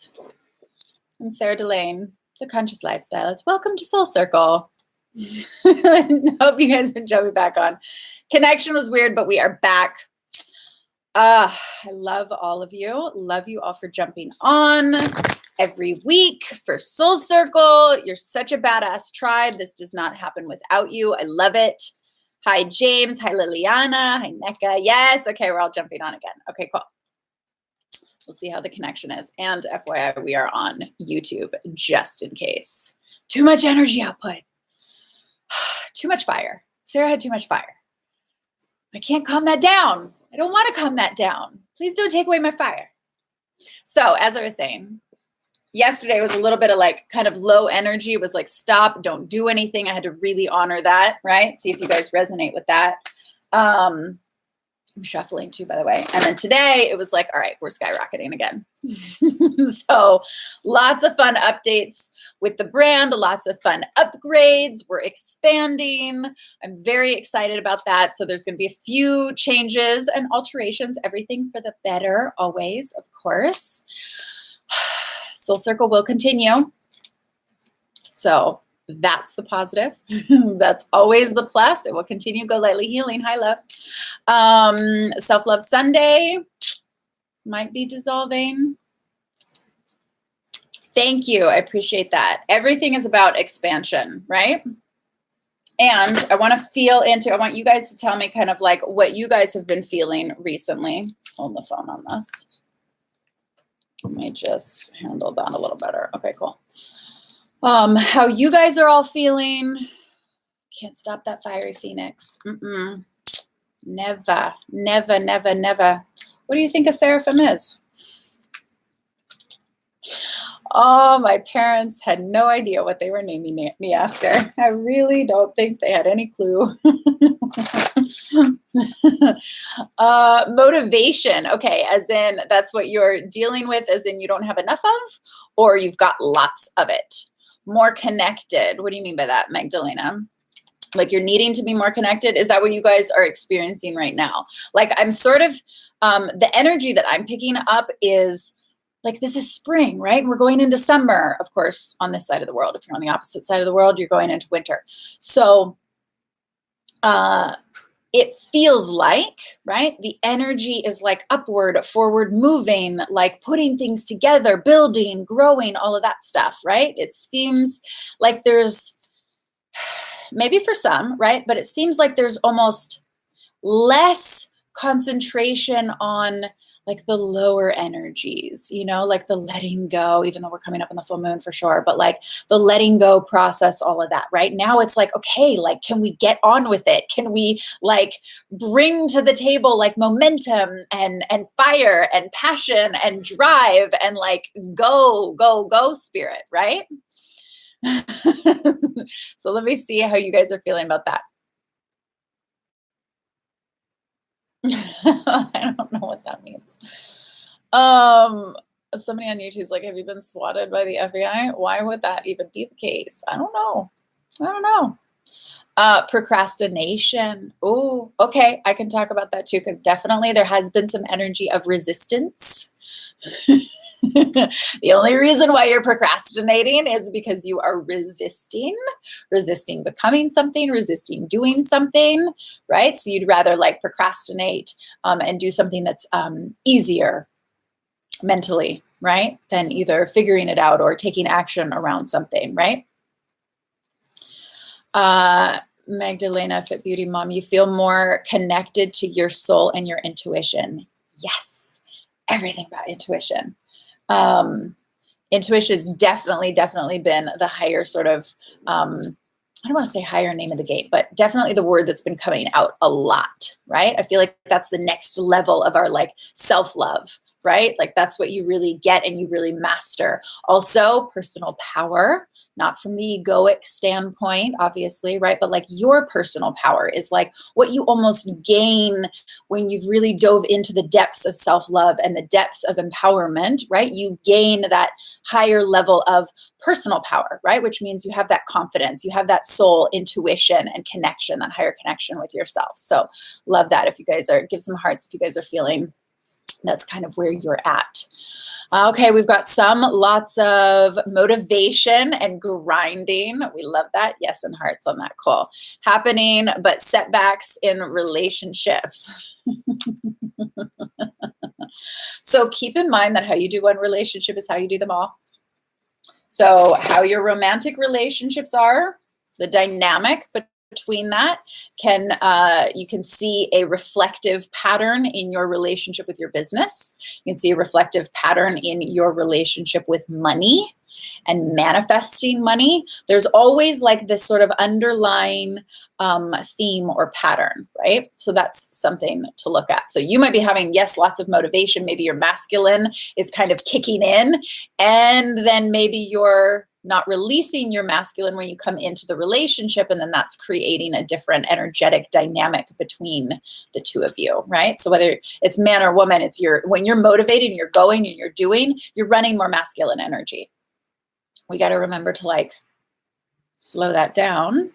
guys. I'm Sarah Delane, the Conscious Lifestylist. Welcome to Soul Circle. Hope you guys are jumping back on. Connection was weird, but we are back. I love all of you. Love you all for jumping on every week for Soul Circle. You're such a badass tribe. This does not happen without you. I love it. Hi, James. Hi, Liliana. Hi, Neka. Yes. Okay, we're all jumping on again. Okay, cool. We'll see how the connection is. And FYI, we are on YouTube just in case. Too much energy output. Too much fire. Sarah had too much fire. I can't calm that down. I don't want to calm that down. Please don't take away my fire. So as I was saying, yesterday was a little bit of like kind of low energy. It was like, stop, don't do anything. I had to really honor that, right? See if you guys resonate with that. I'm shuffling too, by the way. And then today it was like, all right, we're skyrocketing again. So lots of fun updates with the brand, lots of fun upgrades. We're expanding. I'm very excited about that. So there's going to be a few changes and alterations, everything for the better, always, of course. Soul Circle will continue. So that's the positive. That's always the plus. It will continue. Go Lightly Healing. Hi, love. Self-Love Sunday might be dissolving. Thank you. I appreciate that. Everything is about expansion, right? And I want to feel into, I want you guys to tell me kind of like what you guys have been feeling recently. Hold the phone on this. Let me just handle that a little better. Okay, cool. How you guys are all feeling. Can't stop that fiery phoenix. Never, never, never, never. What do you think a seraphim is? Oh, my parents had no idea what they were naming me after. I really don't think they had any clue. Motivation. Okay, as in that's what you're dealing with, as in you don't have enough of, or you've got lots of it. More connected. What do you mean by that, Magdalena? Like you're needing to be more connected? Is that what you guys are experiencing right now? Like I'm sort of, the energy that I'm picking up is like this is spring, right? And we're going into summer, of course, on this side of the world. If you're on the opposite side of the world, you're going into winter. So it feels like, right? The energy is like upward, forward moving, like putting things together, building, growing, all of that stuff, right? It seems like there's, maybe for some, right? But it seems like there's almost less concentration on like the lower energies, you know, like the letting go, even though we're coming up on the full moon for sure, but like the letting go process, all of that, right? Now it's like, okay, like, can we get on with it? Can we like bring to the table like momentum and fire and passion and drive and like go spirit, right? So let me see how you guys are feeling about that. I don't know what that means. Somebody on YouTube's like, have you been swatted by the FBI? Why would that even be the case? I don't know. Procrastination. Oh, okay. I can talk about that too, because definitely there has been some energy of resistance. The only reason why you're procrastinating is because you are resisting becoming something, resisting doing something, right? So you'd rather like procrastinate and do something that's easier mentally, right? Than either figuring it out or taking action around something, right? Magdalena, Fit Beauty Mom, you feel more connected to your soul and your intuition. Yes, everything about intuition. Intuition's definitely been the higher sort of, I don't want to say higher name of the game, but definitely the word that's been coming out a lot, right? I feel like that's the next level of our like self-love, right? Like that's what you really get and you really master. Also personal power, not from the egoic standpoint, obviously, right? But like your personal power is like what you almost gain when you've really dove into the depths of self-love and the depths of empowerment, right? You gain that higher level of personal power, right? Which means you have that confidence, you have that soul intuition and connection, that higher connection with yourself. So love that. If you guys are, give some hearts if you guys are feeling That's kind of where you're at. Okay, we've got lots of motivation and grinding. We love that. Yes, and hearts on that. Cool. Happening, but setbacks in relationships. So keep in mind that how you do one relationship is how you do them all. So how your romantic relationships are, the dynamic between that you can see a reflective pattern in your relationship with your business. You can see a reflective pattern in your relationship with money and manifesting money. There's always like this sort of underlying theme or pattern, right? So that's something to look at. So you might be having, yes, lots of motivation. Maybe your masculine is kind of kicking in, and then maybe you're not releasing your masculine when you come into the relationship, and then that's creating a different energetic dynamic between the two of you, right? So whether it's man or woman, when you're motivated and you're going and you're doing, you're running more masculine energy. We got to remember to like slow that down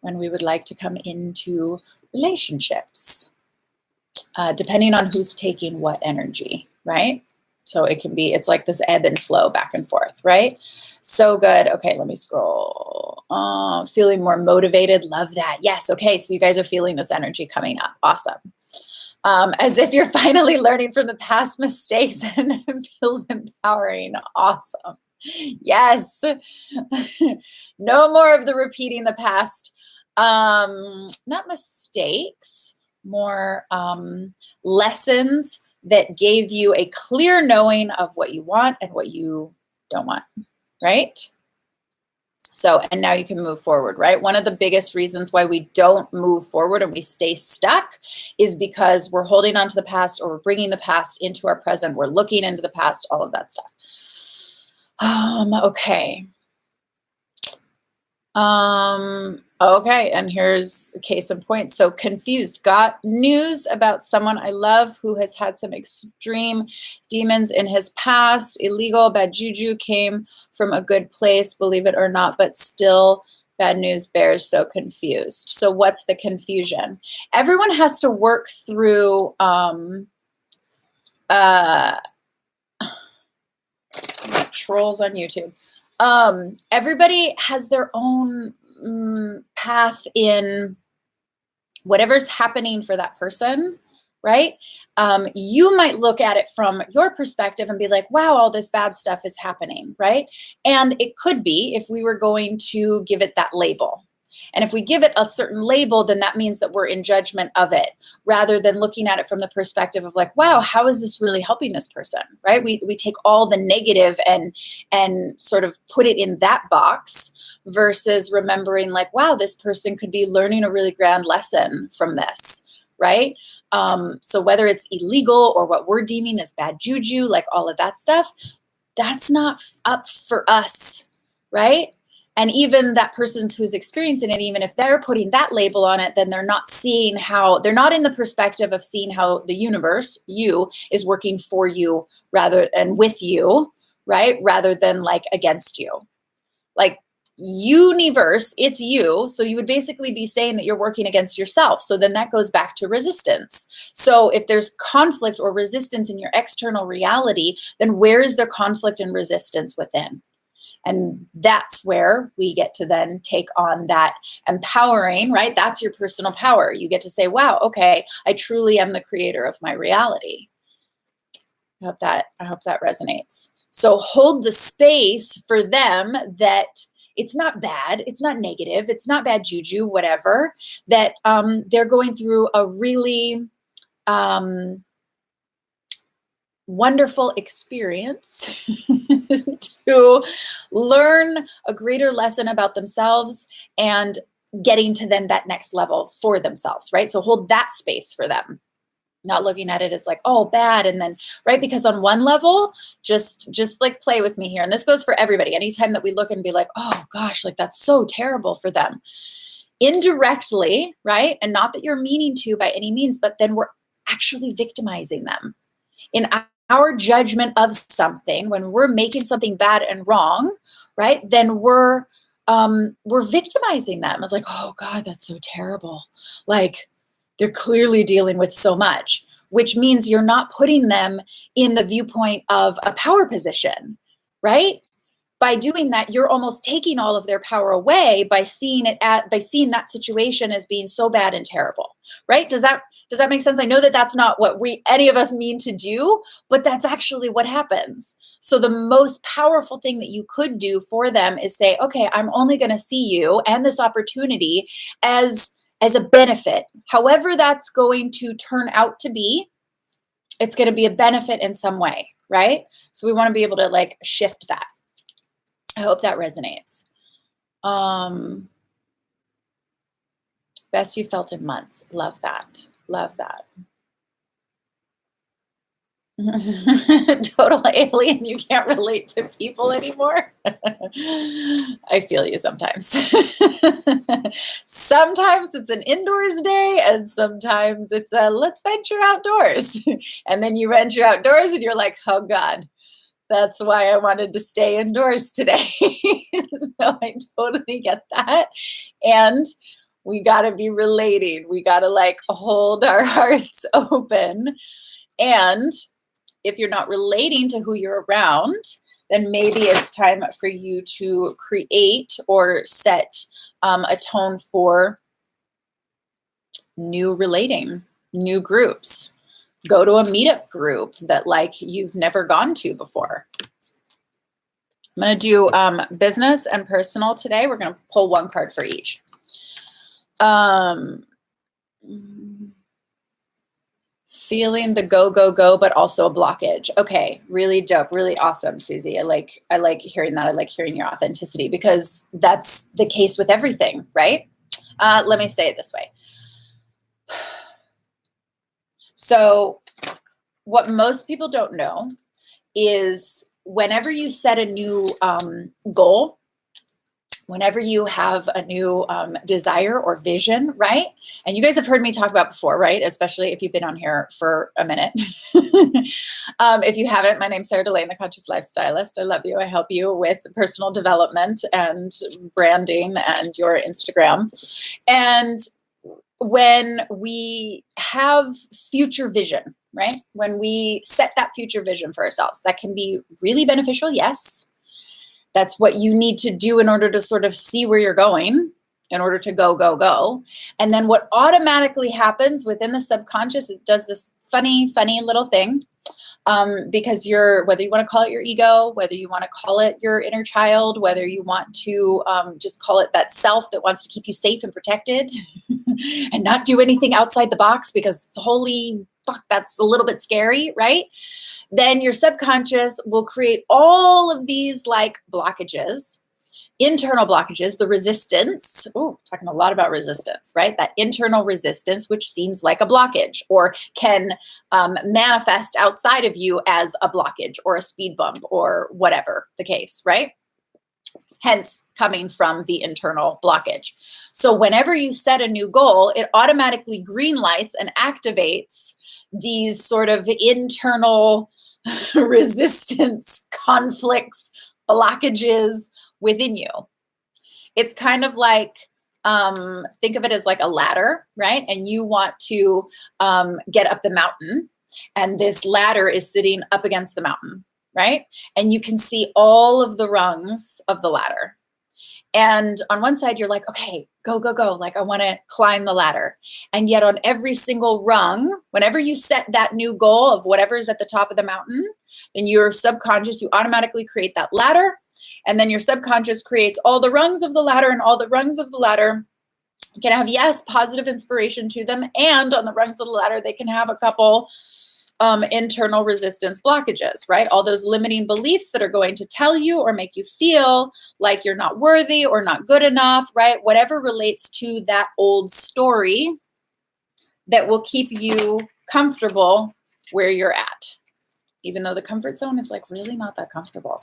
when we would like to come into relationships, depending on who's taking what energy, right? So it's like this ebb and flow back and forth, right? So good. Okay, let me scroll. Feeling more motivated. Love that. Yes. Okay, so you guys are feeling this energy coming up. Awesome. As if you're finally learning from the past mistakes and it feels empowering. Awesome. Yes. No more of the repeating the past. Not mistakes, more lessons that gave you a clear knowing of what you want and what you don't want, right? So, and now you can move forward, right? One of the biggest reasons why we don't move forward and we stay stuck is because we're holding on to the past, or we're bringing the past into our present. We're looking into the past, all of that stuff. Okay. Okay, and here's a case in point. So confused. Got news about someone I love who has had some extreme demons in his past. Illegal, bad juju, came from a good place, believe it or not, but still bad news bears, so confused. So what's the confusion? Everyone has to work through trolls on YouTube. Everybody has their own path in whatever's happening for that person, right? You might look at it from your perspective and be like, wow, all this bad stuff is happening, right? And it could be, if we were going to give it that label. And if we give it a certain label, then that means that we're in judgment of it, rather than looking at it from the perspective of like, wow, how is this really helping this person, right? We take all the negative and sort of put it in that box, versus remembering like, wow, this person could be learning a really grand lesson from this, right? So whether it's illegal or what we're deeming as bad juju, like all of that stuff, that's not up for us, right? And even that person who's experiencing it, even if they're putting that label on it, then they're not seeing how, they're not in the perspective of seeing how the universe, you, is working for you rather and with you, right? Rather than like against you. Like universe, it's you. So you would basically be saying that you're working against yourself. So then that goes back to resistance. So if there's conflict or resistance in your external reality, then where is there conflict and resistance within? And that's where we get to then take on that empowering, right? That's your personal power. You get to say, wow, okay, I truly am the creator of my reality. I hope that resonates. So hold the space for them that it's not bad, it's not negative, it's not bad juju, whatever, that they're going through a really wonderful experience to learn a greater lesson about themselves and getting to then that next level for themselves, right? So hold that space for them, not looking at it as like, oh, bad. And then, right? Because on one level, just like play with me here. And this goes for everybody. Anytime that we look and be like, oh gosh, like that's so terrible for them. Indirectly, right? And not that you're meaning to by any means, but then we're actually victimizing them. In our judgment of something, when we're making something bad and wrong, right, then we're victimizing them. It's like, oh God, that's so terrible. Like they're clearly dealing with so much. which means you're not putting them in the viewpoint of a power position, right? By doing that, you're almost taking all of their power away by seeing that situation as being so bad and terrible, right? Does that make sense? I know that that's not what any of us mean to do, but that's actually what happens. So the most powerful thing that you could do for them is say, okay, I'm only going to see you and this opportunity as a benefit. However that's going to turn out to be, it's going to be a benefit in some way, right? So we want to be able to like shift that. I hope that resonates. Best you felt in months. Love that. Love that. Total alien. You can't relate to people anymore. I feel you sometimes. Sometimes it's an indoors day and sometimes it's a let's venture outdoors. And then you venture outdoors and you're like, oh God. That's why I wanted to stay indoors today. So I totally get that. And we got to be relating. We got to like hold our hearts open. And if you're not relating to who you're around, then maybe it's time for you to create or set a tone for new relating, new groups. Go to a meetup group that like you've never gone to before. I'm going to do business and personal today. We're going to pull one card for each. Feeling the go, go, go, but also a blockage. Okay, really dope, really awesome, Susie. I like hearing that. I like hearing your authenticity because that's the case with everything, right? Let me say it this way. So what most people don't know is whenever you set a new goal, whenever you have a new desire or vision, right? And you guys have heard me talk about before, right? Especially if you've been on here for a minute. If you haven't, my name's Serah Delane, the Conscious Lifestylist. I love you. I help you with personal development and branding and your Instagram. And when we have future vision, right? When we set that future vision for ourselves, that can be really beneficial. Yes. That's what you need to do in order to sort of see where you're going, in order to go, go, go. And then what automatically happens within the subconscious is does this funny little thing. Because whether you want to call it your ego, whether you want to call it your inner child, whether you want to just call it that self that wants to keep you safe and protected and not do anything outside the box because holy fuck, that's a little bit scary, right? Then your subconscious will create all of these like blockages, internal blockages, the resistance. Oh, talking a lot about resistance, right? That internal resistance, which seems like a blockage or can manifest outside of you as a blockage or a speed bump or whatever the case, right? Hence coming from the internal blockage. So whenever you set a new goal, it automatically green lights and activates these sort of internal resistance, conflicts, blockages within you. It's kind of like, think of it as like a ladder, right? And you want to get up the mountain, and this ladder is sitting up against the mountain, right? And you can see all of the rungs of the ladder. And on one side, you're like, okay, go, go, go. Like, I want to climb the ladder. And yet on every single rung, whenever you set that new goal of whatever is at the top of the mountain, then your subconscious, you automatically create that ladder. And then your subconscious creates all the rungs of the ladder, and all the rungs of the ladder can have, yes, positive inspiration to them. And on the rungs of the ladder, they can have a couple internal resistance blockages, right? All those limiting beliefs that are going to tell you or make you feel like you're not worthy or not good enough, right? Whatever relates to that old story that will keep you comfortable where you're at, even though the comfort zone is like really not that comfortable.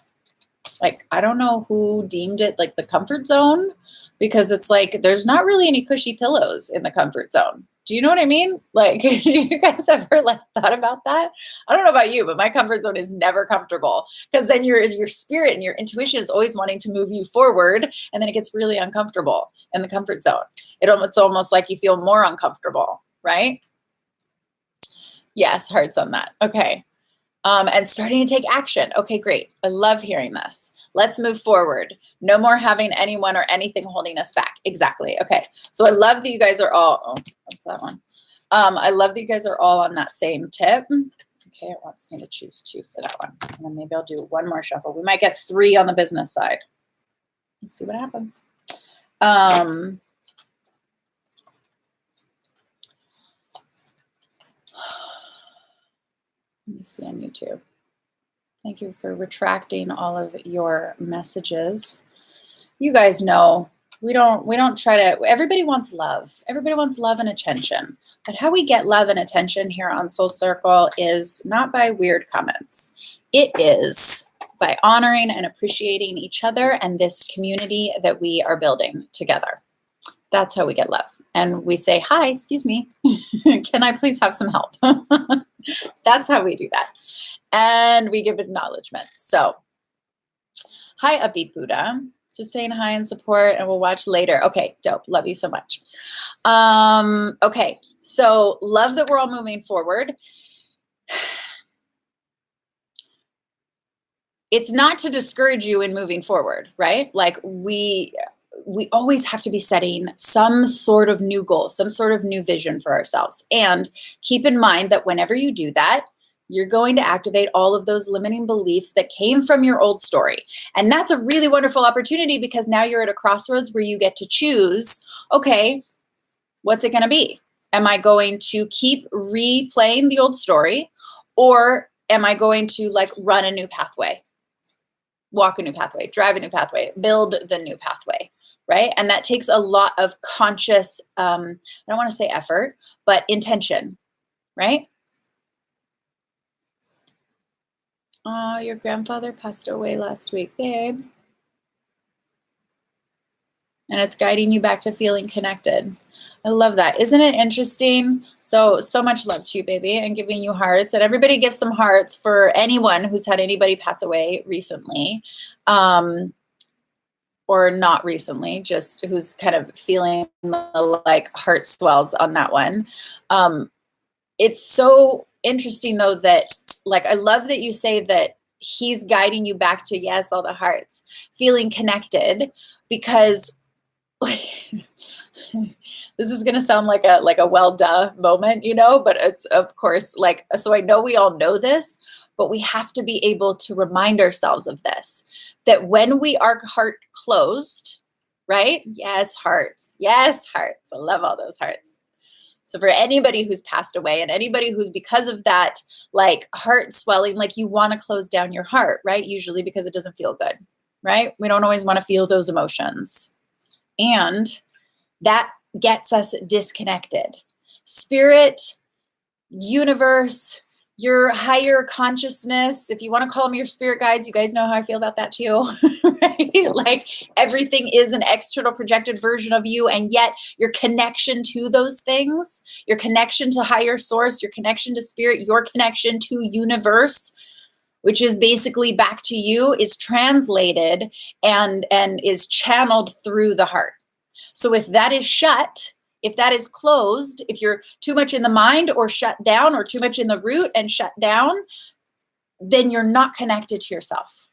Like, I don't know who deemed it like the comfort zone, because it's like there's not really any cushy pillows in the comfort zone. Do you know what I mean? Like, do you guys ever like thought about that? I don't know about you, but my comfort zone is never comfortable, because then your spirit and your intuition is always wanting to move you forward, and then it gets really uncomfortable in the comfort zone. It's almost like you feel more uncomfortable, right? Yes, hearts on that. Okay. And starting to take action. Okay, great. I love hearing this. Let's move forward. No more having anyone or anything holding us back. Exactly. Okay. So I love that you guys are all, oh, that's that one. I love that you guys are all on that same tip. Okay, it wants me to choose 2 for that one. And then maybe I'll do one more shuffle. We might get 3 on the business side. Let's see what happens. Let me see on YouTube. Thank you for retracting all of your messages. You guys know we don't try to, everybody wants love. Everybody wants love and attention. But how we get love and attention here on Soul Circle is not by weird comments. It is by honoring and appreciating each other and this community that we are building together. That's how we get love. And we say, hi, excuse me, can I please have some help? That's how we do that. And we give acknowledgement. So, hi, Upbeat Buddha. Just saying hi and support, and we'll watch later. Okay, dope. Love you so much. Okay, so love that we're all moving forward. It's not to discourage you in moving forward, right? Like we always have to be setting some sort of new goal, some sort of new vision for ourselves. And keep in mind that whenever you do that, you're going to activate all of those limiting beliefs that came from your old story. And that's a really wonderful opportunity because now you're at a crossroads where you get to choose, okay, what's it going to be? Am I going to keep replaying the old story, or am I going to like run a new pathway, walk a new pathway, drive a new pathway, build the new pathway? Right? And that takes a lot of conscious, I don't want to say effort, but intention, right? Oh, your grandfather passed away last week, babe. And it's guiding you back to feeling connected. I love that. Isn't it interesting? So much love to you, baby, and giving you hearts. And everybody give some hearts for anyone who's had anybody pass away recently. Or not recently, just who's kind of feeling like heart swells on that one. It's so interesting though that, like, I love that you say that he's guiding you back to, yes, all the hearts, feeling connected, because like, this is going to sound like a well duh moment, you know, but it's of course like, so I know we all know this, but we have to be able to remind ourselves of this, that when we are heart closed, right? Yes, hearts. Yes, hearts. I love all those hearts. So for anybody who's passed away and anybody who's, because of that, like heart swelling, like you want to close down your heart, right? Usually because it doesn't feel good, right? We don't always want to feel those emotions. And that gets us disconnected. Spirit, universe, your higher consciousness, if you want to call them your spirit guides, you guys know how I feel about that too, right? Like everything is an external projected version of you, and yet your connection to those things, your connection to higher source, your connection to spirit, your connection to universe, which is basically back to you, is translated and is channeled through the heart. So if that is shut, if that is closed, if you're too much in the mind or shut down, or too much in the root and shut down, then you're not connected to yourself.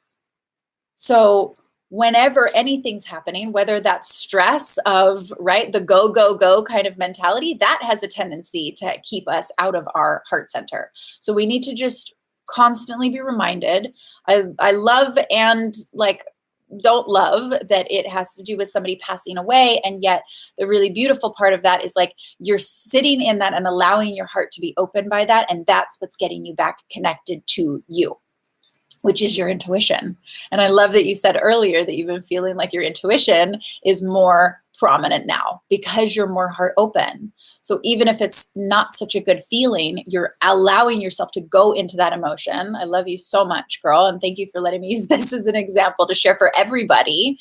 So whenever anything's happening, whether that's stress of, right, the go, go, go kind of mentality, that has a tendency to keep us out of our heart center. So we need to just constantly be reminded. I love and like don't love that it has to do with somebody passing away. And yet the really beautiful part of that is like you're sitting in that and allowing your heart to be open by that. And that's what's getting you back connected to you, which is your intuition. And I love that you said earlier that you've been feeling like your intuition is more prominent now because you're more heart open. So even if it's not such a good feeling, you're allowing yourself to go into that emotion. I love you so much, girl. And thank you for letting me use this as an example to share for everybody.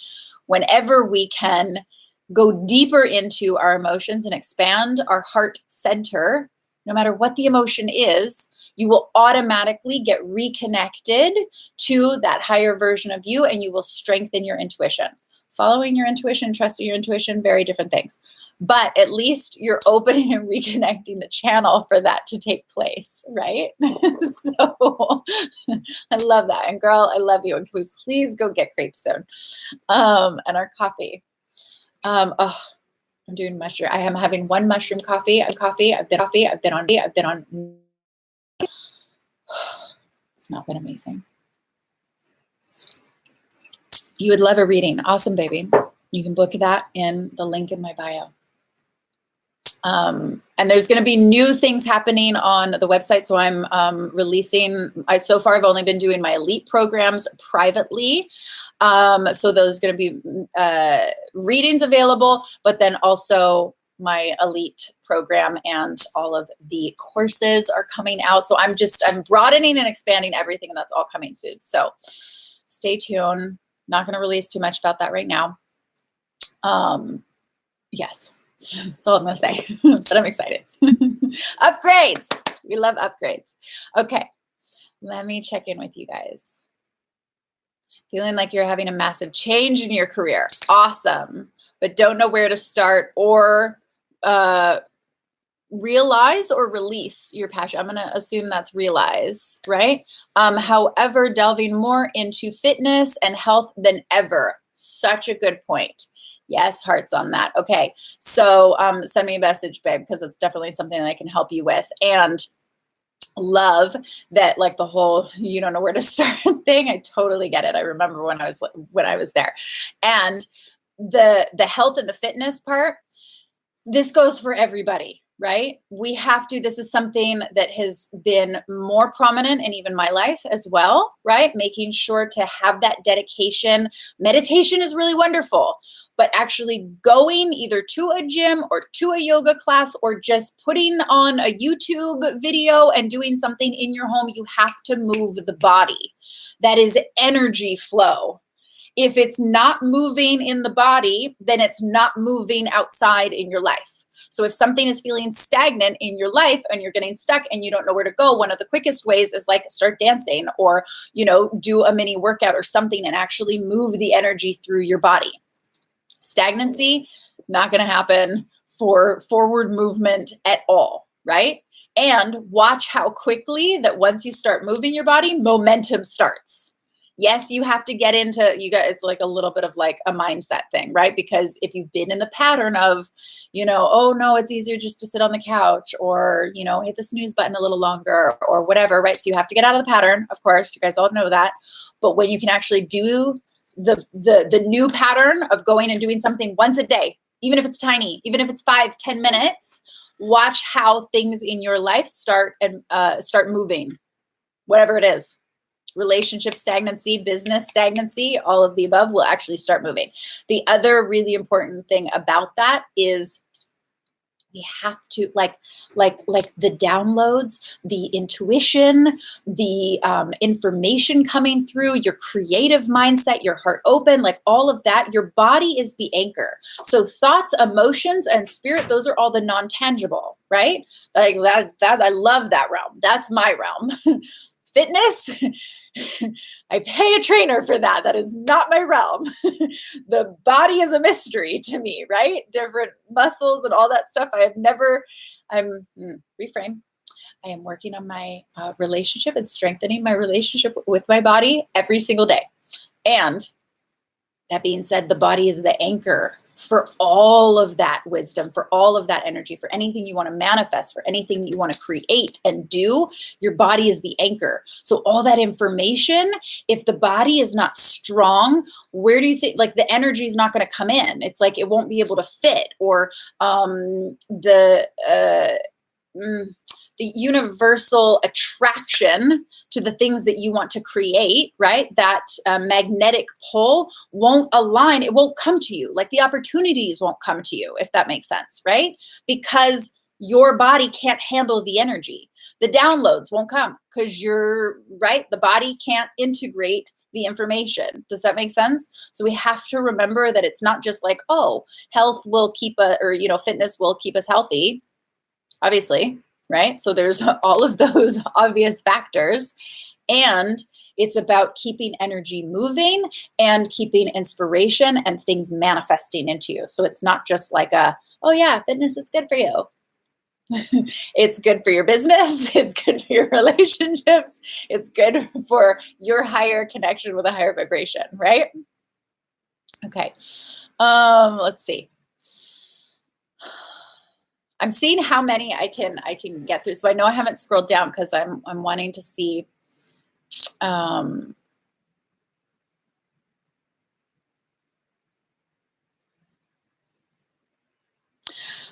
Whenever we can go deeper into our emotions and expand our heart center, no matter what the emotion is, you will automatically get reconnected to that higher version of you, and you will strengthen your intuition. Following your intuition, trusting your intuition, very different things. But at least you're opening and reconnecting the channel for that to take place, right? So I love that. And girl, I love you. And can we please go get grapes soon? And our coffee. Oh, I'm doing mushroom. I am having one mushroom coffee. I've been on. It's not been amazing. You would love a reading. Awesome, baby. You can book that in the link in my bio. And there's going to be new things happening on the website. So I'm releasing, so far I've only been doing my elite programs privately. So there's going to be readings available, but then also my elite program and all of the courses are coming out. So I'm broadening and expanding everything, and that's all coming soon. So stay tuned. Not going to release too much about that right now. Yes. That's all I'm going to say, but I'm excited. Upgrades. We love upgrades. Okay. Let me check in with you guys. Feeling like you're having a massive change in your career. Awesome. But don't know where to start or realize or release your passion. I'm going to assume that's realize, right? However, delving more into fitness and health than ever. Such a good point. Yes, hearts on that. Okay, so send me a message, babe, because it's definitely something that I can help you with. And love that, like, the whole you don't know where to start thing. I totally get it. I remember when I was there. And the health and the fitness part, this goes for everybody, right? We have to, this is something that has been more prominent in even my life as well, right? Making sure to have that dedication. Meditation is really wonderful, but actually going either to a gym or to a yoga class or just putting on a YouTube video and doing something in your home, you have to move the body. That is energy flow. If it's not moving in the body, then it's not moving outside in your life. So if something is feeling stagnant in your life and you're getting stuck and you don't know where to go, one of the quickest ways is like start dancing or, do a mini workout or something and actually move the energy through your body. Stagnancy, not going to happen for forward movement at all, right? And watch how quickly that once you start moving your body, momentum starts. Yes, you have to get into, it's like a little bit of like a mindset thing, right? Because if you've been in the pattern of, oh no, it's easier just to sit on the couch or, hit the snooze button a little longer or whatever, right? So you have to get out of the pattern. Of course, you guys all know that. But when you can actually do the new pattern of going and doing something once a day, even if it's tiny, even if it's 5-10 minutes, watch how things in your life start moving, whatever it is. Relationship stagnancy, business stagnancy, all of the above will actually start moving. The other really important thing about that is we have to like the downloads, the intuition, the information coming through, your creative mindset, your heart open, like all of that. Your body is the anchor. So thoughts, emotions, and spirit, those are all the non-tangible, right? Like that I love that realm. That's my realm. Fitness, I pay a trainer for that. That is not my realm. The body is a mystery to me, right? Different muscles and all that stuff. Reframe. I am working on my relationship and strengthening my relationship with my body every single day. And that being said, the body is the anchor for all of that wisdom, for all of that energy, for anything you want to manifest, for anything you want to create and do. Your body is the anchor. So all that information, if the body is not strong, where do you think, like, the energy is not going to come in? It's like it won't be able to fit, or the universal attraction to the things that you want to create, right? That magnetic pull won't align. It won't come to you. Like the opportunities won't come to you, if that makes sense, right? Because your body can't handle the energy. The downloads won't come because the body can't integrate the information. Does that make sense? So we have to remember that it's not just like, oh, health will keep fitness will keep us healthy, obviously. Right? So there's all of those obvious factors. And It's about keeping energy moving and keeping inspiration and things manifesting into you. So it's not just like oh yeah, fitness is good for you. It's good for your business. It's good for your relationships. It's good for your higher connection with a higher vibration, right? Okay. Let's see. I'm seeing how many I can get through. So I know I haven't scrolled down because I'm wanting to see.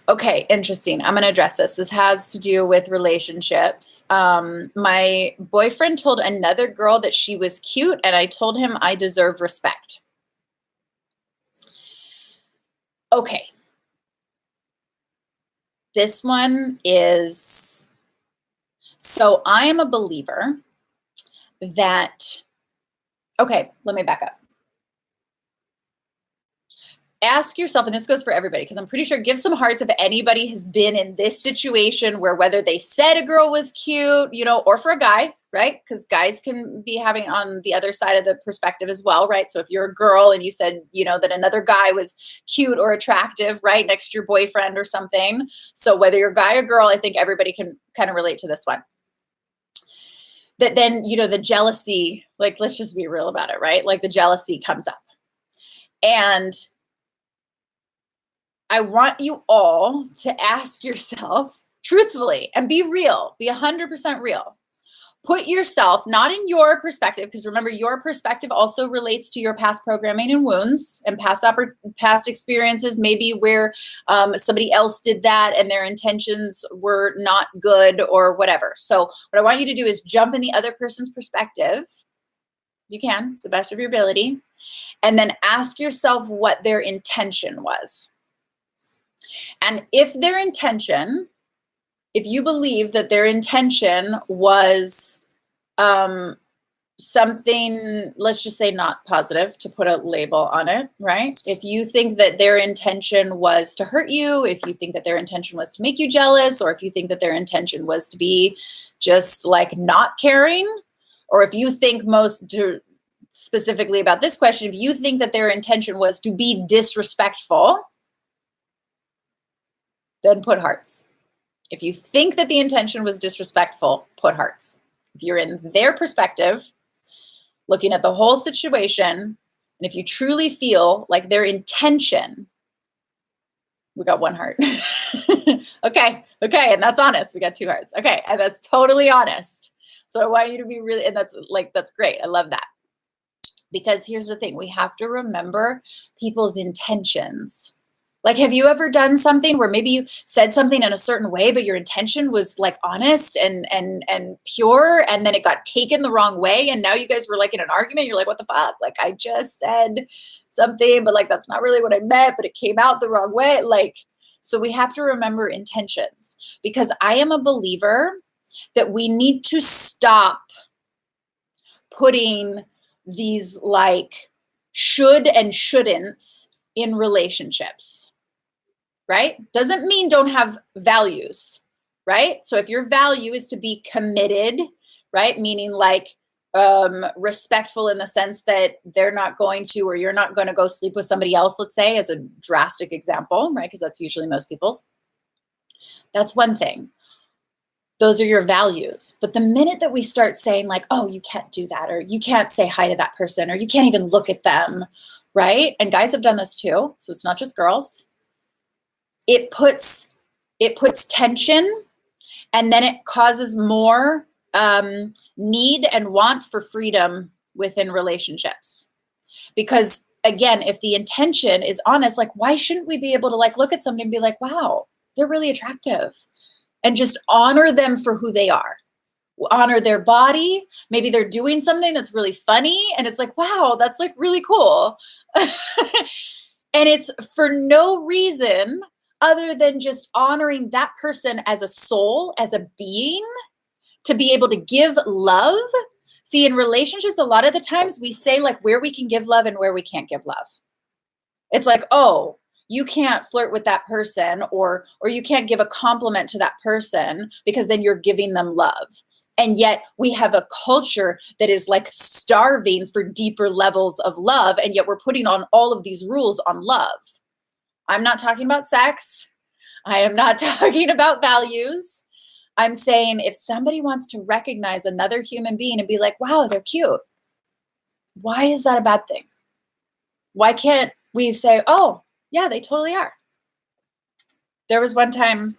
Okay, interesting. I'm going to address this. This has to do with relationships. My boyfriend told another girl that she was cute, and I told him I deserve respect. Okay. This one is, so I am a believer that, okay, let me back up. Ask yourself, and this goes for everybody, because I'm pretty sure, give some hearts if anybody has been in this situation where whether they said a girl was cute, you know, or for a guy, right? Because guys can be having on the other side of the perspective as well, right? So if you're a girl and you said, you know, that another guy was cute or attractive, right, next to your boyfriend or something. So whether you're a guy or girl, I think everybody can kind of relate to this one. That then, you know, the jealousy, like, let's just be real about it, right? Like the jealousy comes up. And I want you all to ask yourself truthfully and be real, be 100% real. Put yourself not in your perspective, because remember, your perspective also relates to your past programming and wounds and past experiences, maybe where somebody else did that and their intentions were not good or whatever. So what I want you to do is jump in the other person's perspective. You can, to the best of your ability, and then ask yourself what their intention was. And if their intention, if you believe that their intention was something, let's just say not positive, to put a label on it, right? If you think that their intention was to hurt you, if you think that their intention was to make you jealous, or if you think that their intention was to be just like not caring, or if you think specifically about this question, if you think that their intention was to be disrespectful, then put hearts. If you think that the intention was disrespectful, put hearts. If you're in their perspective, looking at the whole situation, and if you truly feel like their intention, we got one heart. Okay, and that's honest. We got two hearts. Okay, and that's totally honest. So I want you to be really, and that's great. I love that. Because here's the thing, we have to remember people's intentions. Like, have you ever done something where maybe you said something in a certain way, but your intention was like honest and pure, and then it got taken the wrong way, and now you guys were like in an argument? You're like, what the fuck? Like, I just said something, but like that's not really what I meant, but it came out the wrong way. Like, so we have to remember intentions, because I am a believer that we need to stop putting these like should and shouldn'ts in relationships, right? Doesn't mean don't have values, right? So if your value is to be committed, right? Meaning like respectful in the sense that they're not going to, or you're not going to go sleep with somebody else, let's say, as a drastic example, right? Because that's usually most people's. That's one thing. Those are your values. But the minute that we start saying like, oh, you can't do that, or you can't say hi to that person, or you can't even look at them, right? And guys have done this too. So it's not just girls. It puts tension, and then it causes more need and want for freedom within relationships. Because again, if the intention is honest, like, why shouldn't we be able to like look at somebody and be like, wow, they're really attractive, and just honor them for who they are? Honor their body. Maybe they're doing something that's really funny, and it's like, wow, that's like really cool. And it's for no reason other than just honoring that person as a soul, as a being, to be able to give love. See, in relationships, a lot of the times we say like where we can give love and where we can't give love. It's like, oh, you can't flirt with that person, or you can't give a compliment to that person because then you're giving them love. And yet we have a culture that is like starving for deeper levels of love. And yet we're putting on all of these rules on love. I'm not talking about sex. I am not talking about values. I'm saying if somebody wants to recognize another human being and be like, wow, they're cute. Why is that a bad thing? Why can't we say, oh, yeah, they totally are. There was one time,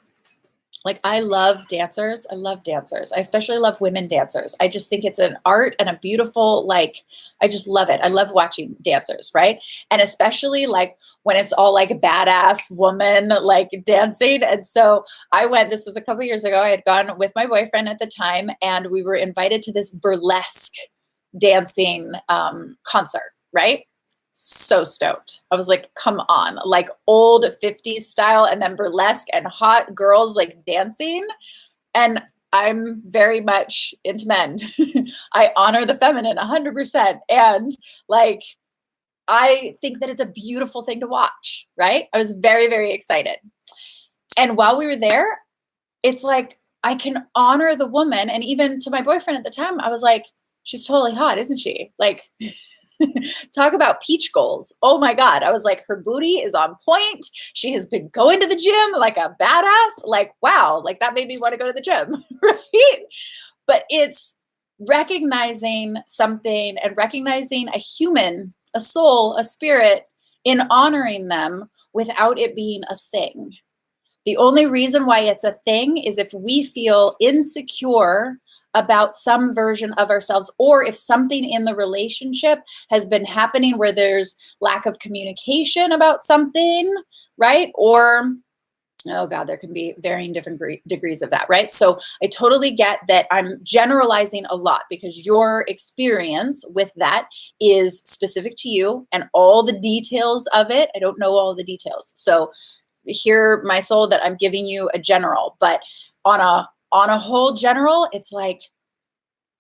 like, I love dancers. I love dancers. I especially love women dancers. I just think it's an art and a beautiful, like, I just love it. I love watching dancers, right? And especially like when it's all like badass woman, like dancing. And so I went, this was a couple years ago. I had gone with my boyfriend at the time, and we were invited to this burlesque dancing concert, right? So stoked. I was like, come on, like old 50s style and then burlesque and hot girls like dancing. And I'm very much into men. I honor the feminine 100%. And like, I think that it's a beautiful thing to watch, right? I was very, very excited. And while we were there, it's like, I can honor the woman. And even to my boyfriend at the time, I was like, she's totally hot, isn't she? Like, talk about peach goals. Oh my God. I was like, her booty is on point. She has been going to the gym like a badass. Like, wow, like that made me want to go to the gym, right? But it's recognizing something and recognizing a human, a soul, a spirit, in honoring them without it being a thing. The only reason why it's a thing is if we feel insecure about some version of ourselves, or if something in the relationship has been happening where there's lack of communication about something, right? Or, oh God, there can be varying different degrees of that, right? So I totally get that I'm generalizing a lot because your experience with that is specific to you and all the details of it. I don't know all the details. So hear my soul that I'm giving you a general, but on a whole general, it's like,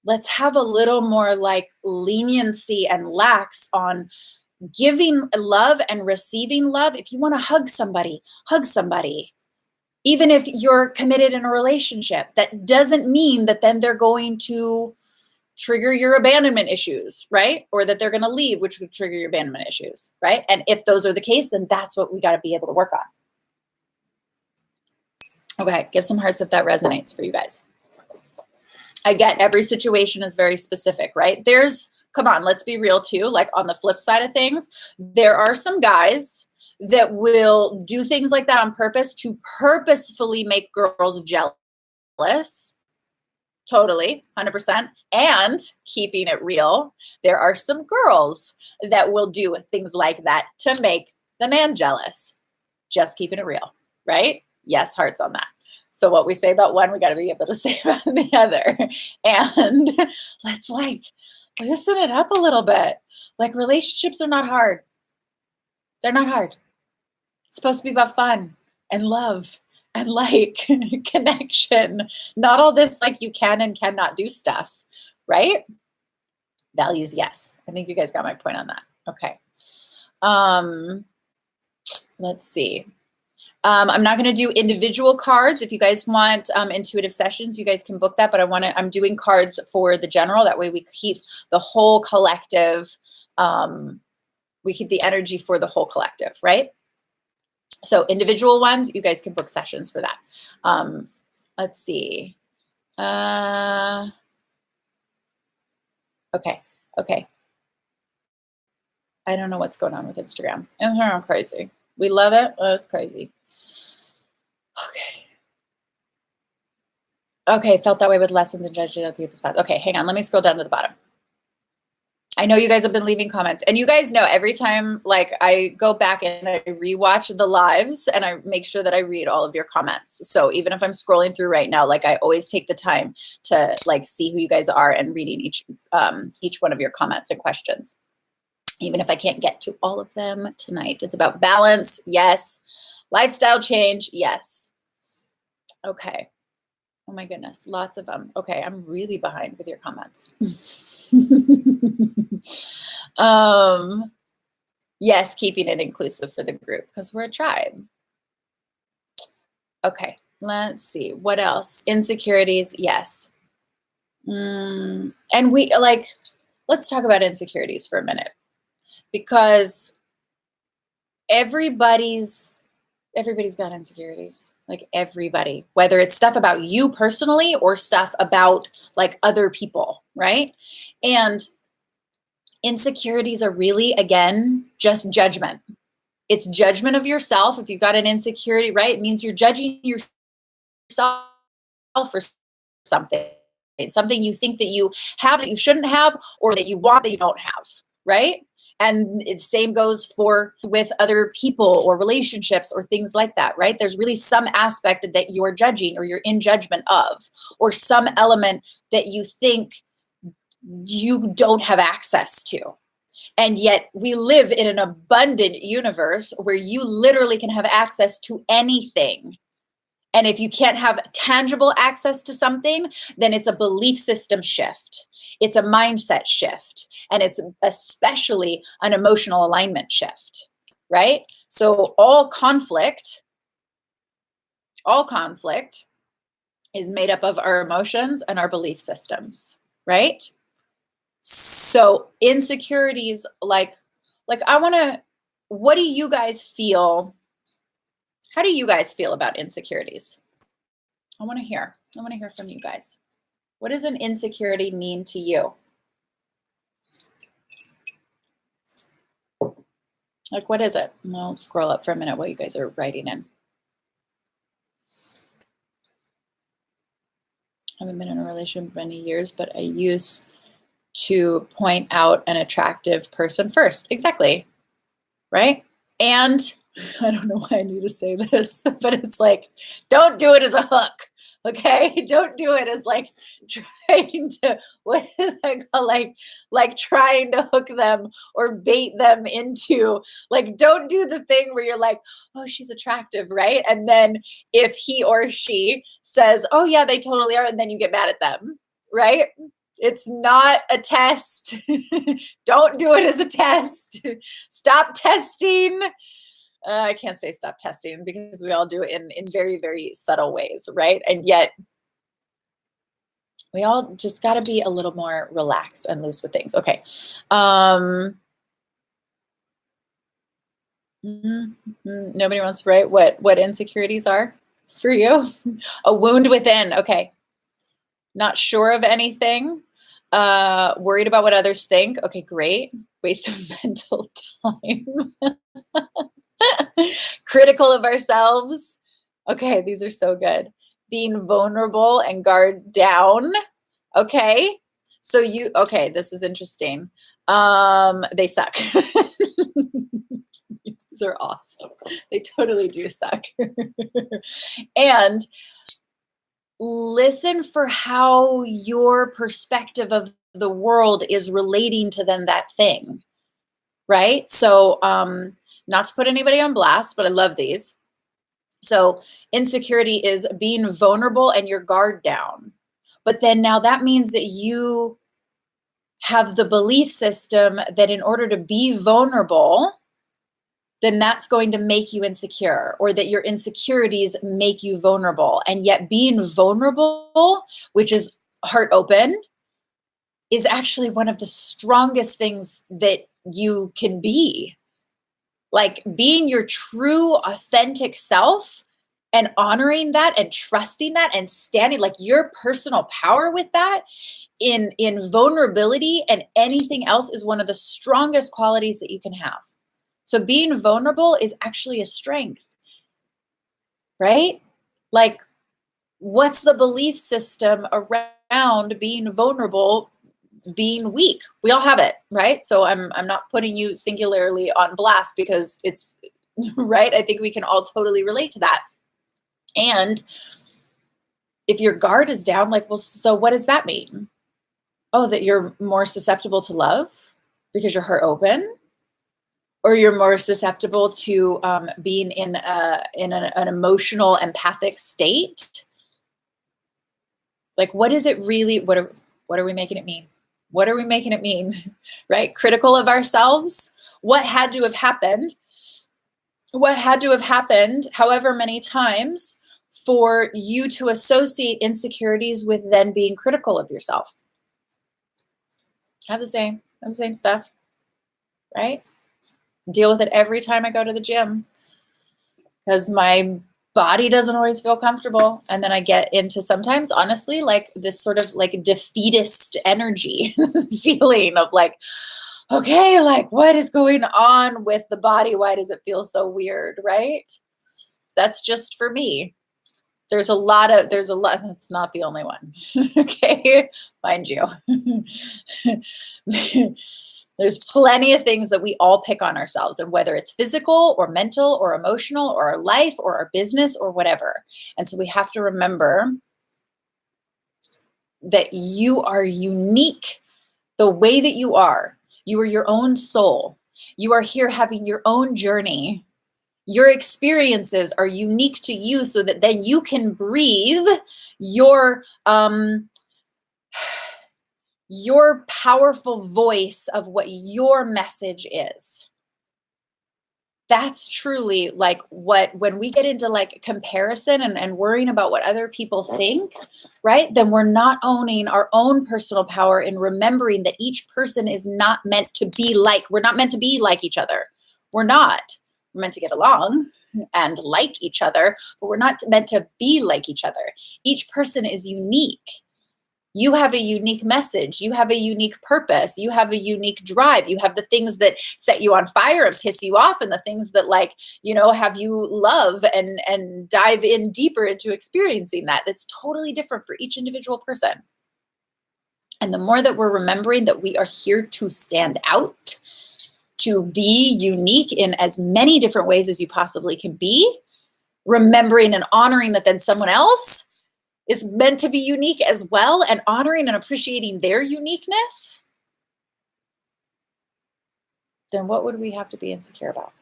let's have a little more like leniency and lax on giving love and receiving love. If you want to hug somebody, hug somebody. Even if you're committed in a relationship, that doesn't mean that then they're going to trigger your abandonment issues, right? Or that they're going to leave, which would trigger your abandonment issues, right? And if those are the case, then that's what we got to be able to work on. Okay, give some hearts if that resonates for you guys. I get every situation is very specific, right? Come on, let's be real too. Like on the flip side of things, there are some guys that will do things like that on purpose to purposefully make girls jealous. Totally, 100%. And keeping it real, there are some girls that will do things like that to make the man jealous. Just keeping it real, right? Yes, hearts on that. So what we say about one, we got to be able to say about the other. And let's like loosen it up a little bit. Like relationships are not hard. They're not hard. It's supposed to be about fun and love and like connection. Not all this like you can and cannot do stuff, right? Values, yes. I think you guys got my point on that. Okay. Let's see. I'm not going to do individual cards. If you guys want intuitive sessions, you guys can book that. But I'm doing cards for the general. That way we keep the whole collective. We keep the energy for the whole collective, right? So individual ones, you guys can book sessions for that. Let's see. Okay. I don't know what's going on with Instagram. Instagram crazy. We love it. Oh, it's crazy. Okay, felt that way with lessons and judging other people's past. Okay, hang on. Let me scroll down to the bottom. I know you guys have been leaving comments, and you guys know every time like I go back and I rewatch the lives and I make sure that I read all of your comments. So even if I'm scrolling through right now, like I always take the time to like see who you guys are and reading each one of your comments and questions. Even if I can't get to all of them tonight. It's about balance, yes. Lifestyle change, yes. Okay. Oh my goodness, lots of them. Okay, I'm really behind with your comments. Yes, keeping it inclusive for the group because we're a tribe. Okay, let's see. What else? Insecurities, yes. And we let's talk about insecurities for a minute, because everybody's got insecurities, like everybody, whether it's stuff about you personally or stuff about like other people, right? And insecurities are really, again, just judgment. It's judgment of yourself. If you've got an insecurity, right, it means you're judging yourself for something. It's something you think that you have that you shouldn't have, or that you want that you don't have, right? And the same goes with other people or relationships or things like that, right? There's really some aspect that you're judging or you're in judgment of, or some element that you think you don't have access to. And yet we live in an abundant universe where you literally can have access to anything. And if you can't have tangible access to something, then it's a belief system shift. It's a mindset shift. And it's especially an emotional alignment shift, right? So all conflict is made up of our emotions and our belief systems, right? So insecurities, what do you guys feel? How do you guys feel about insecurities? I want to hear from you guys. What does an insecurity mean to you? Like, what is it? I'll scroll up for a minute while you guys are writing in. I haven't been in a relationship for many years, but I used to point out an attractive person first. Exactly. Right? And I don't know why I need to say this, but it's like, don't do it as a hook. Okay. Don't do it as like trying to, what is that called? Like trying to hook them or bait them into, like, don't do the thing where you're like, oh, she's attractive. Right. And then if he or she says, oh yeah, they totally are. And then you get mad at them. Right. It's not a test. Don't do it as a test. Stop testing. I can't say stop testing because we all do it in very, very subtle ways, right? And yet we all just got to be a little more relaxed and loose with things. Okay. Nobody wants to write what insecurities are for you. A wound within. Okay. Not sure of anything. Worried about what others think. Okay, great. Waste of mental time. Critical of ourselves. Okay, these are so good. Being vulnerable and guard down. Okay. So okay, this is interesting. They suck. These are awesome. They totally do suck. And listen for how your perspective of the world is relating to then that thing, right? So not to put anybody on blast, but I love these. So insecurity is being vulnerable and your guard down. But then now that means that you have the belief system that in order to be vulnerable, then that's going to make you insecure, or that your insecurities make you vulnerable. And yet being vulnerable, which is heart open, is actually one of the strongest things that you can be. Like being your true, authentic self and honoring that and trusting that and standing like your personal power with that in vulnerability and anything else is one of the strongest qualities that you can have. So being vulnerable is actually a strength, right? Like, what's the belief system around being vulnerable, being weak? We all have it, right? So I'm not putting you singularly on blast because it's, right? I think we can all totally relate to that. And if your guard is down, like, well, so what does that mean? Oh, that you're more susceptible to love because your heart open? Or you're more susceptible to being in an emotional, empathic state? Like, what is it really? What are we making it mean? What are we making it mean? Right? Critical of ourselves. What had to have happened? What had to have happened, however many times, for you to associate insecurities with then being critical of yourself? Have the same stuff, right? Deal with it every time I go to the gym because my body doesn't always feel comfortable. And then I get into sometimes, honestly, like this sort of like defeatist energy, this feeling of like, okay, like what is going on with the body? Why does it feel so weird, right? That's just for me. There's a lot, that's not the only one. Okay, mind you. There's plenty of things that we all pick on ourselves, and whether it's physical or mental or emotional or our life or our business or whatever. And so we have to remember that you are unique the way that you are. You are your own soul. You are here having your own journey. Your experiences are unique to you so that then you can breathe your powerful voice of what your message is. That's truly like when we get into like comparison and worrying about what other people think, right? Then we're not owning our own personal power and remembering that each person is not meant to be like, we're not meant to be like each other. We're not. We're meant to get along and like each other, but we're not meant to be like each other. Each person is unique. You have a unique message. You have a unique purpose. You have a unique drive. You have the things that set you on fire and piss you off, and the things that, like, you know, have you love and dive in deeper into experiencing that. That's totally different for each individual person. And the more that we're remembering that we are here to stand out, to be unique in as many different ways as you possibly can be, remembering and honoring that then someone else is meant to be unique as well, and honoring and appreciating their uniqueness, then what would we have to be insecure about?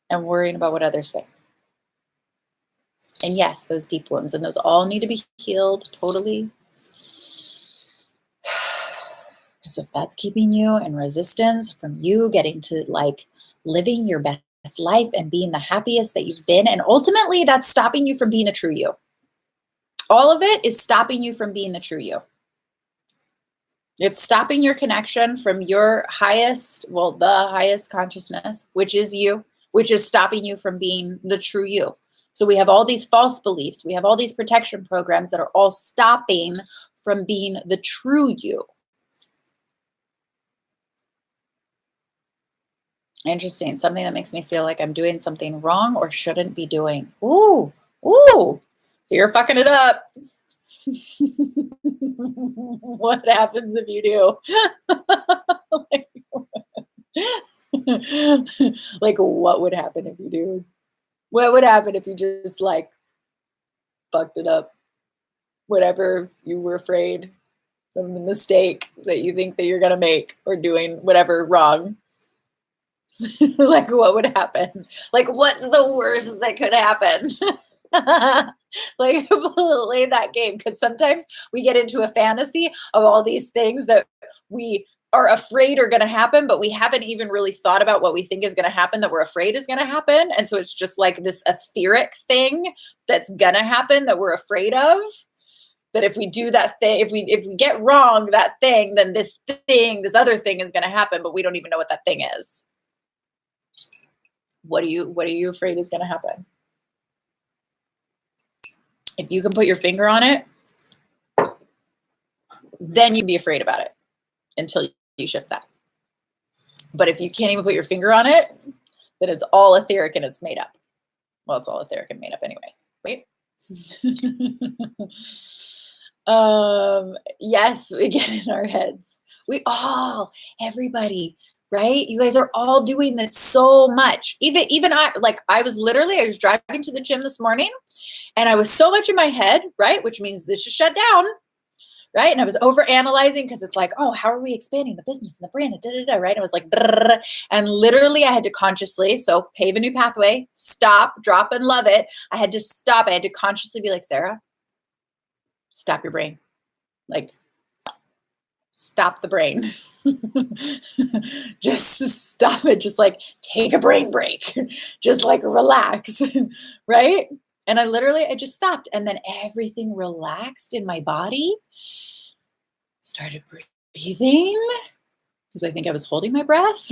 And worrying about what others think. And yes, those deep wounds, and those all need to be healed totally. Because if that's keeping you in resistance from you getting to like living your best life and being the happiest that you've been, and ultimately that's stopping you from being the true you. All of it is stopping you from being the true you. It's stopping your connection from your highest, well, the highest consciousness, which is you, which is stopping you from being the true you. So we have all these false beliefs. We have all these protection programs that are all stopping from being the true you. Interesting. Something that makes me feel like I'm doing something wrong or shouldn't be doing. Ooh, you're fucking it up. What happens if you do? Like, what would happen if you do? What would happen if you just like fucked it up? Whatever you were afraid of, the mistake that you think that you're gonna make, or doing whatever wrong. Like, what would happen? Like, what's the worst that could happen? Like, play that game, because sometimes we get into a fantasy of all these things that we are afraid are going to happen, but we haven't even really thought about what we think is going to happen that we're afraid is going to happen. And so it's just like this etheric thing that's going to happen that we're afraid of. That if we do that thing, if we get wrong that thing, then this other thing is going to happen, but we don't even know what that thing is. What are you afraid is going to happen? If you can put your finger on it, then you'd be afraid about it until you shift that. But if you can't even put your finger on it, then it's all etheric and it's made up. Well, it's all etheric and made up anyways, right? Yes, we get in our heads. Everybody, right? You guys are all doing that so much. Even I was driving to the gym this morning, and I was so much in my head, right? Which means this is shut down, right? And I was over analyzing because it's like, oh, how are we expanding the business and the brand? Right? And I was like, and literally I had to consciously, so pave a new pathway, stop, drop, and love it. I had to stop. I had to consciously be like, Serah, stop your brain. Like, stop the brain. Just stop it. Just like take a brain break. Just like relax, right? And I just stopped, and then everything relaxed in my body Started breathing because I think I was holding my breath,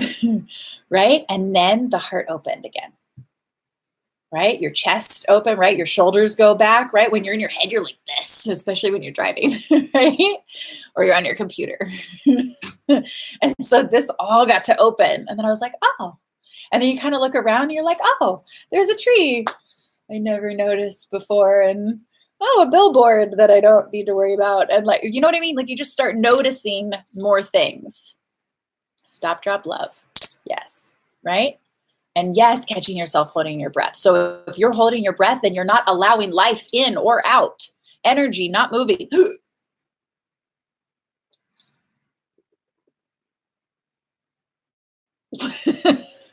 right? And then the heart opened again, right? Your chest open, right? Your shoulders go back, right? When you're in your head, you're like this, especially when you're driving, right? Or you're on your computer. And so this all got to open. And then I was like, oh. And then you kind of look around and you're like, oh, there's a tree I never noticed before. And oh, a billboard that I don't need to worry about. And like, you know what I mean? Like you just start noticing more things. Stop, drop, love. Yes. Right? And yes, catching yourself holding your breath. So if you're holding your breath, then you're not allowing life in or out. Energy not moving.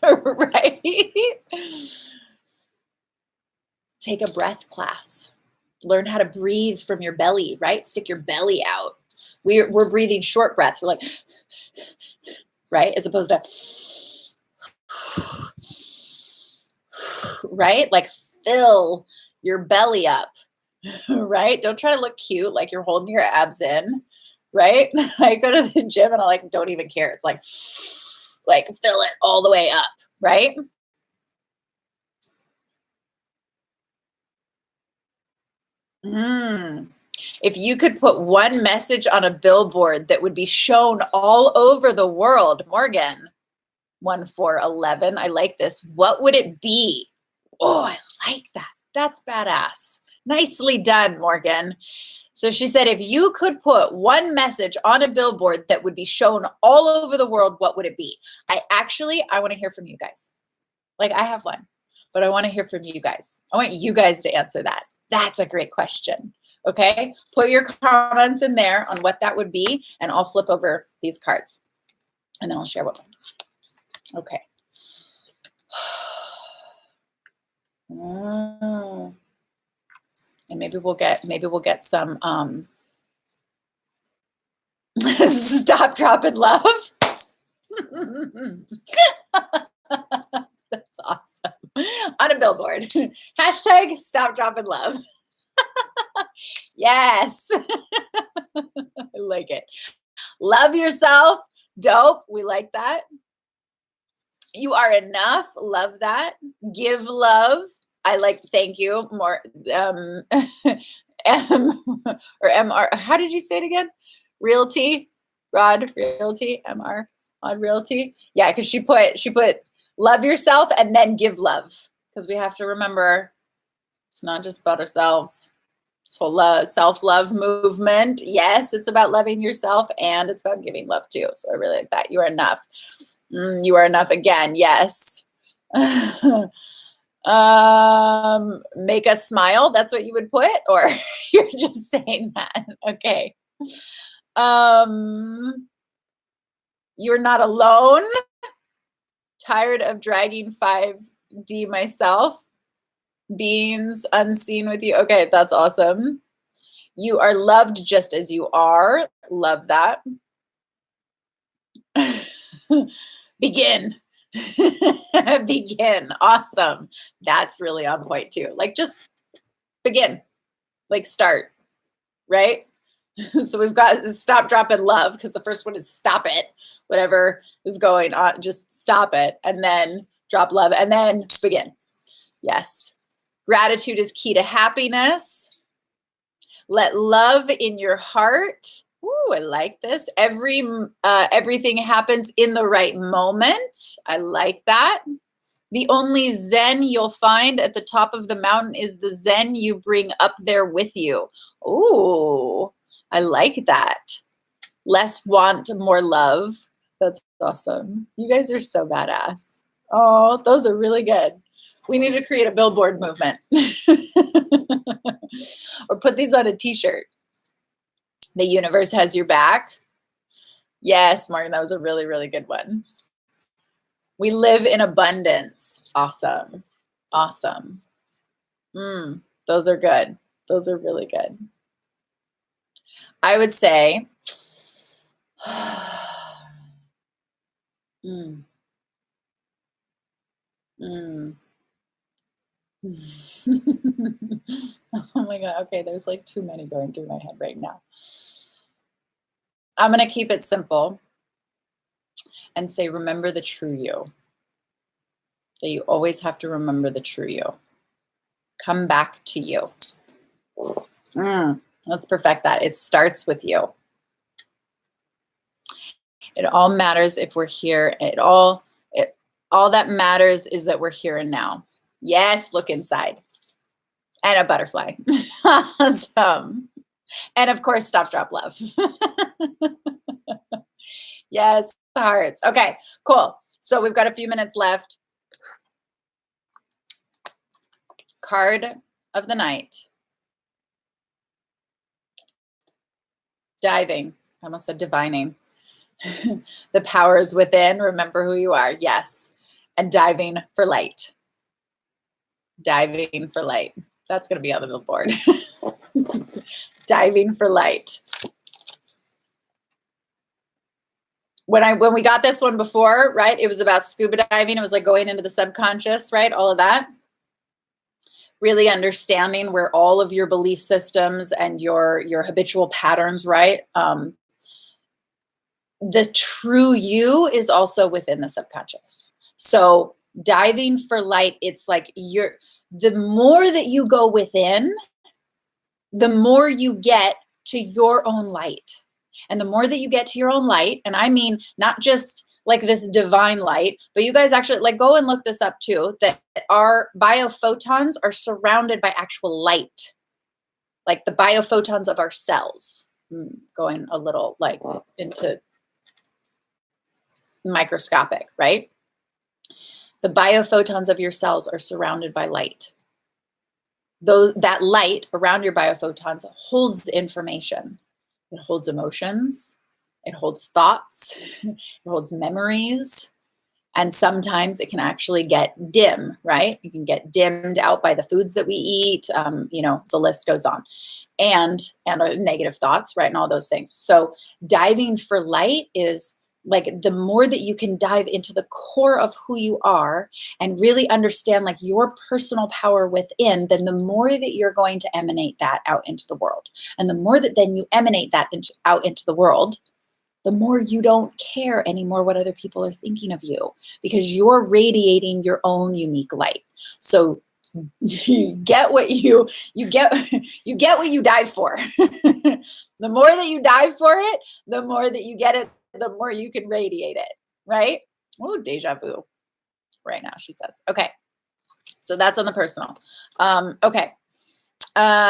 Right? Take a breath class. Learn how to breathe from your belly, right? Stick your belly out. We're breathing short breath. We're like, right? As opposed to, right? Like fill your belly up, right? Don't try to look cute like you're holding your abs in, right? I go to the gym and I like don't even care. It's like fill it all the way up, right? If you could put one message on a billboard that would be shown all over the world, Morgan, 1411, I like this. What would it be? Oh, I like that. That's badass. Nicely done, Morgan. So she said, if you could put one message on a billboard that would be shown all over the world, what would it be? I want to hear from you guys. Like I have one, but I want to hear from you guys. I want you guys to answer that. That's a great question. Okay. Put your comments in there on what that would be, and I'll flip over these cards and then I'll share what one. Okay. And maybe we'll get some stop, drop, and love. That's awesome. On a billboard. Hashtag stop, drop, and love. Yes. I like it. Love yourself. Dope. We like that. You are enough. Love that. Give love. I like, thank you. More M or MR. How did you say it again? Realty, Rod Realty, MR on Realty. Yeah, because she put love yourself and then give love. Because we have to remember it's not just about ourselves. This whole self-love movement. Yes, it's about loving yourself and it's about giving love too. So I really like that. You are enough. You are enough again. Yes. Make us smile. That's what you would put, or you're just saying that. Okay. You're not alone. Tired of dragging 5D myself. Beings unseen with you. Okay, that's awesome. You are loved just as you are. Love that. Begin. Begin. Awesome. That's really on point too. Like just begin. Like start. Right? So we've got stop, drop, and love, because the first one is stop it. Whatever is going on, just stop it. And then drop love and then begin. Yes. Gratitude is key to happiness. Let love in your heart. Ooh, I like this. Everything happens in the right moment. I like that. The only Zen you'll find at the top of the mountain is the Zen you bring up there with you. Ooh, I like that. Less want, more love. That's awesome. You guys are so badass. Oh, those are really good. We need to create a billboard movement. Or put these on a t-shirt. The universe has your back. Yes, Martin, that was a really, really good one. We live in abundance. Awesome. Awesome. Those are good. Those are really good. I would say, oh my God. Okay, there's like too many going through my head right now. I'm going to keep it simple and say, remember the true you. So you always have to remember the true you. Come back to you. Let's perfect that. It starts with you. It all matters if we're here. All that matters is that we're here and now. Yes, look inside. And a butterfly. Awesome. And of course, stop, drop, love. Yes, the hearts. Okay, cool. So we've got a few minutes left. Card of the night. Diving. I almost said divining. The power is within. Remember who you are. Yes. And diving for light. Diving for light. That's going to be on the billboard. Diving for light. When we got this one before, right? It was about scuba diving. It was like going into the subconscious, right? All of that. Really understanding where all of your belief systems and your habitual patterns, right? The true you is also within the subconscious. So diving for light, it's like the more that you go within, the more you get to your own light. And the more that you get to your own light, and I mean not just like this divine light, but you guys actually like go and look this up too, that our biophotons are surrounded by actual light, like the biophotons of our cells. Going a little like into microscopic, right? The biophotons of your cells are surrounded by light. That light around your biophotons holds information. It holds emotions. It holds thoughts. It holds memories. And sometimes it can actually get dim, right? You can get dimmed out by the foods that we eat. The list goes on. And negative thoughts, right? And all those things. So diving for light is like the more that you can dive into the core of who you are and really understand like your personal power within, then the more that you're going to emanate that out into the world. And the more that then you emanate that out into the world, the more you don't care anymore what other people are thinking of you, because you're radiating your own unique light. So you get what you get what you dive for. The more that you dive for it, the more that you get it, the more you can radiate it, right? Oh, deja vu right now, she says. Okay. So that's on the personal. Okay.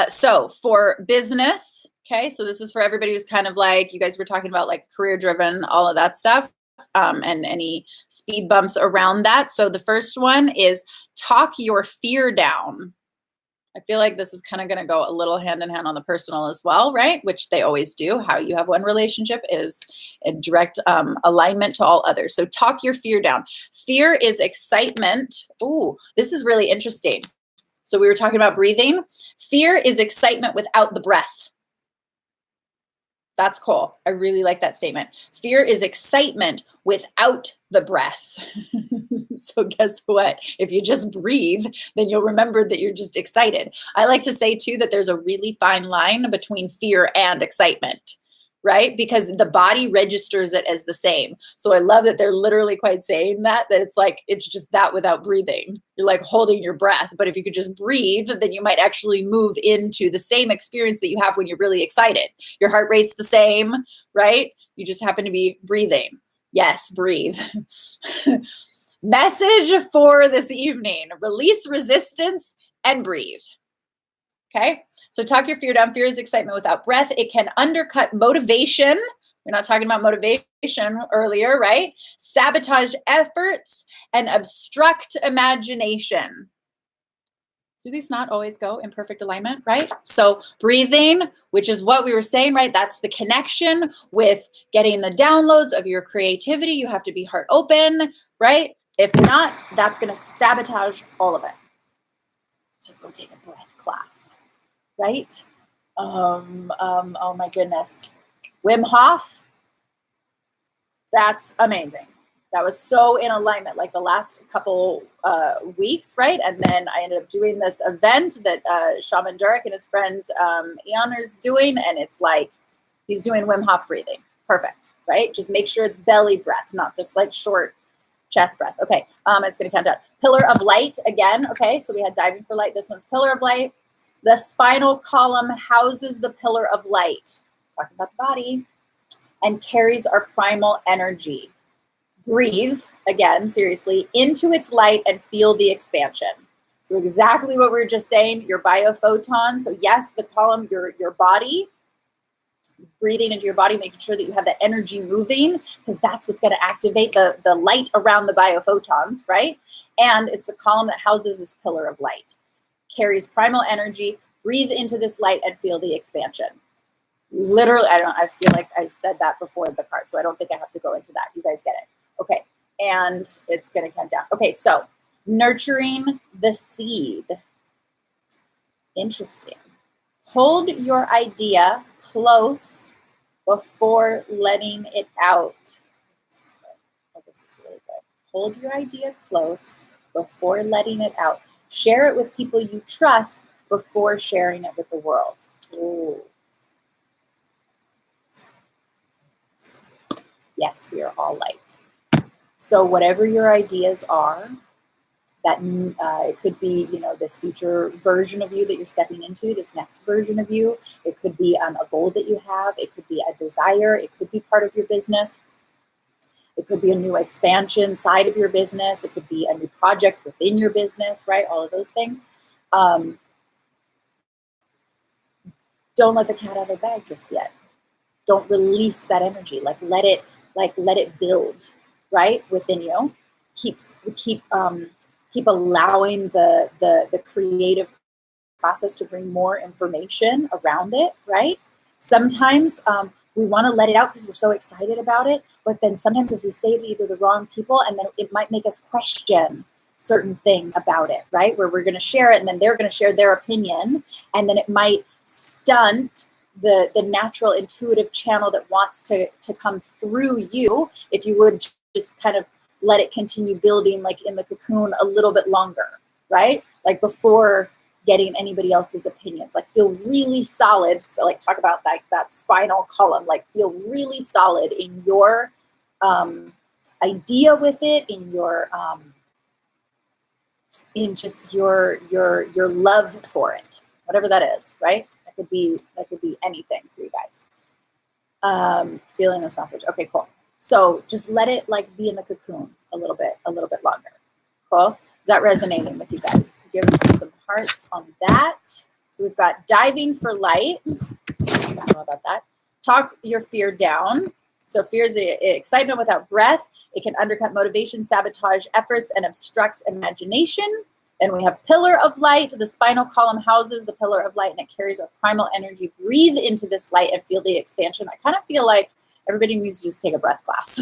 So for business, okay, so this is for everybody who's kind of like, you guys were talking about like career driven, all of that stuff, and any speed bumps around that. So the first one is talk your fear down. I feel like this is kind of going to go a little hand in hand on the personal as well, right? Which they always do. How you have one relationship is in direct alignment to all others. So talk your fear down. Fear is excitement. Ooh, this is really interesting. So we were talking about breathing. Fear is excitement without the breath. That's cool. I really like that statement. Fear is excitement without the breath. So guess what? If you just breathe, then you'll remember that you're just excited. I like to say too that there's a really fine line between fear and excitement, right? Because the body registers it as the same. So I love that they're literally quite saying that it's like, it's just that without breathing. You're like holding your breath. But if you could just breathe, then you might actually move into the same experience that you have when you're really excited. Your heart rate's the same, right? You just happen to be breathing. Yes, breathe. Message for this evening: release resistance and breathe. Okay. So talk your fear down. Fear is excitement without breath. It can undercut motivation. We're not talking about motivation earlier, right? Sabotage efforts and obstruct imagination. Do these not always go in perfect alignment, right? So breathing, which is what we were saying, right? That's the connection with getting the downloads of your creativity. You have to be heart open, right? If not, that's going to sabotage all of it. So go take a breath class. Right? Oh my goodness. Wim Hof. That's amazing. That was so in alignment, like the last couple weeks, right? And then I ended up doing this event that Shaman Durek and his friend Eoner's doing, and it's like he's doing Wim Hof breathing, Perfect, right? Just make sure it's belly breath, not this like short chest breath. Okay, it's gonna count down. Pillar of light again, okay, so we had diving for light. This one's pillar of light. The spinal column houses the pillar of light, talking about the body, and carries our primal energy. Breathe, again, seriously, into its light and feel the expansion. So exactly what we were just saying, your biophoton. So yes, the column, your body, breathing into your body, making sure that you have that energy moving, because that's what's going to activate the light around the biophotons, right? And it's the column that houses this pillar of light. Carries primal energy, breathe into this light and feel the expansion. Literally, I feel like I said that before the card, so I don't think I have to go into that. You guys get it. Okay, and it's going to count down. Okay, so nurturing the seed. Interesting. Hold your idea close before letting it out. This is good. Oh, this is really good. Hold your idea close before letting it out. Share it with people you trust before sharing it with the world. Ooh. Yes, we are all light. So whatever your ideas are, that it could be, this future version of you that you're stepping into, this next version of you. It could be a goal that you have. It could be a desire. It could be part of your business. It could be a new expansion side of your business. It could be a new project within your business, right? All of those things. Don't let the cat out of the bag just yet. Don't release that energy. Let it build, right, within you. Keep allowing the creative process to bring more information around it, right? Sometimes we want to let it out because we're so excited about it, but then sometimes if we say it to either the wrong people, and then it might make us question certain thing about it, right? Where we're going to share it and then they're going to share their opinion, and then it might stunt the natural intuitive channel that wants to come through you if you would just kind of let it continue building like in the cocoon a little bit longer, right? Like before getting anybody else's opinions. Like feel really solid. So like talk about that spinal column, like feel really solid in your idea with it, in your in just your love for it, whatever that is, right? That could be anything for you guys. Feeling this message. Okay, cool. So just let it like be in the cocoon a little bit longer. Cool. Is that resonating with you guys? Give me some hearts on that. So we've got diving for light. I don't know about that. Talk your fear down. So fear is the excitement without breath. It can undercut motivation, sabotage efforts, and obstruct imagination. Then we have pillar of light. The spinal column houses the pillar of light, and it carries our primal energy. Breathe into this light and feel the expansion. I kind of feel like everybody needs to just take a breath class.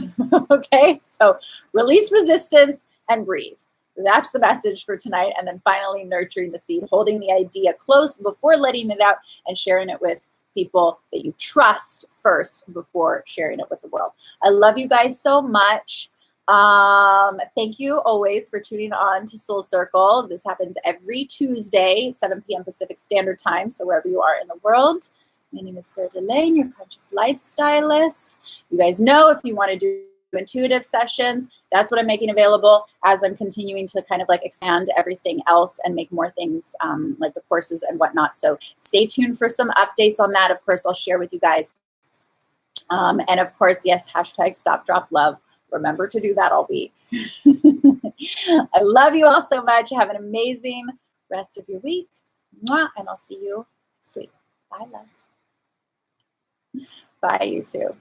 Okay, so release resistance and breathe. That's the message for tonight. And then finally, nurturing the seed, holding the idea close before letting it out and sharing it with people that you trust first before sharing it with the world. I love you guys so much. Thank you always for tuning on to Soul Circle. This happens every Tuesday, 7 p.m. Pacific Standard Time. So wherever you are in the world. My name is Serah, your conscious lifestylist. You guys know if you want to do intuitive sessions, that's what I'm making available as I'm continuing to kind of like expand everything else and make more things like the courses and whatnot. So stay tuned for some updates on that. Of course, I'll share with you guys. And of course, yes, hashtag stop, drop, love. Remember to do that all week. I love you all so much. Have an amazing rest of your week. Mwah, and I'll see you next week. Bye, loves. Bye, you too.